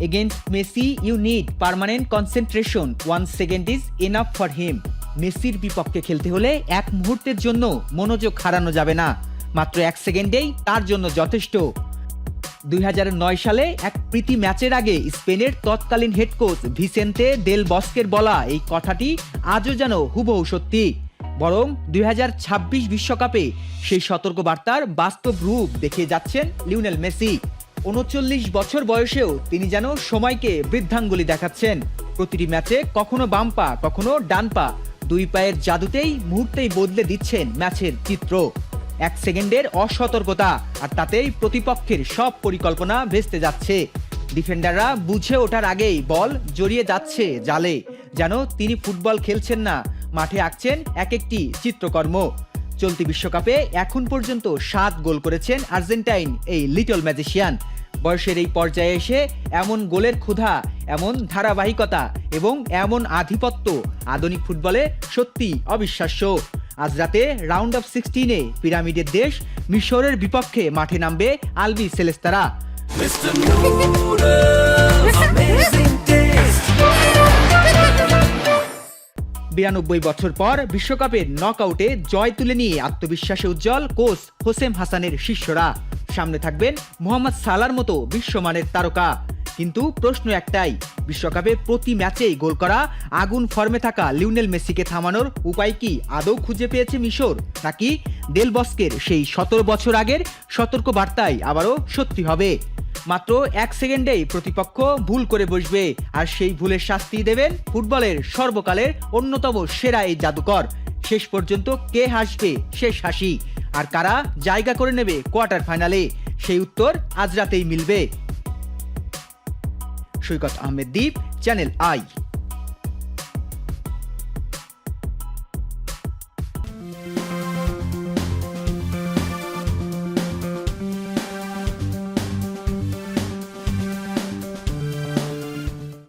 Against Messi, you need permanent concentration. 1 second is enough for him. মেসির বিপক্ষে খেলতে হলে এক মুহূর্তের জন্য মনোযোগ হারানো যাবে না। মাত্র 1 সেকেন্ডেই তার জন্য যথেষ্ট। 2009 সালে এক প্রীতি ম্যাচের আগে স্পেনের তৎকালীন হেড কোচ ভিসেন্তে দেল বস্কের বলা এই কথাটি আজও যেন হুবহু সত্যি। বরং 2026 বিশ্বকাপে সেই সতর্কবার্তার বাস্তব রূপ দেখিয়ে যাচ্ছেন লিওনেল মেসি। 39 বছর বয়সেও তিনি যেন সময়কে বৃদ্ধাঙ্গুলি দেখাচ্ছেন। প্রতিটি ম্যাচে কখনো বাম পা কখনো ডান পা, দুই পায়ের জাদুতেই মুহূর্তেই বদলে দিচ্ছেন ম্যাচের চিত্র। 1 সেকেন্ডের অসতর্কতা আর তাতেই প্রতিপক্ষের সব পরিকল্পনা ভেস্তে যাচ্ছে। ডিফেন্ডাররা বুঝে ওঠার আগেই বল জড়িয়ে যাচ্ছে জালে, যেন তিনি ফুটবল খেলছেন না, মাঠে আঁকছেন এক একটি চিত্রকর্ম। চলতি বিশ্বকাপে এখন পর্যন্ত 7 গোল করেছেন আর্জেন্টাইন এই লিটল ম্যাজিশিয়ান। বয়সের এই পর্যায়ে এসে এমন গোলের ক্ষুধা, এমন ধারাবাহিকতা এবং এমন আধিপত্য আধুনিক ফুটবলে সত্যি অবিশ্বাস্য। আজ রাতে রাউন্ড অফ 16-এ পিরামিডের দেশ মিশরের বিপক্ষে মাঠে নামবে আলবি সেলেস্তারা। 92 বছর পর বিশ্বকাপের নকআউটে জয় তুলে নিয়ে আত্মবিশ্বাসে উজ্জ্বল কোচ হোসেম হাসানের শিষ্যরা। সামনে থাকবেন মোহাম্মদ সালার মতো বিশ্বমানের তারকা। কিন্তু প্রশ্ন একটাই, বিশ্বকাপে প্রতি ম্যাচেই গোল করা আগুন ফর্মে থাকা লিওনেল মেসিকে থামানোর উপায় কি আদৌ খুঁজে পেয়েছে মিশর, নাকি দেল বস্কের সেই 17 বছর আগের সতর্ক বার্তাই আবারও সত্যি হবে? মাত্র 1 সেকেন্ডেই প্রতিপক্ষ ভুল করে বসবে, আর সেই ভুলের শাস্তি দেবেন ফুটবলের সর্বকালের অন্যতম সেরা এই জাদুকর। শেষ পর্যন্ত কে হাসবে শেষ হাসি, আর কারা জায়গা করে নেবে কোয়ার্টার ফাইনালে, সেই উত্তর আজ রাতেই মিলবে। সৈকত আহমেদ দীপ, চ্যানেল আই।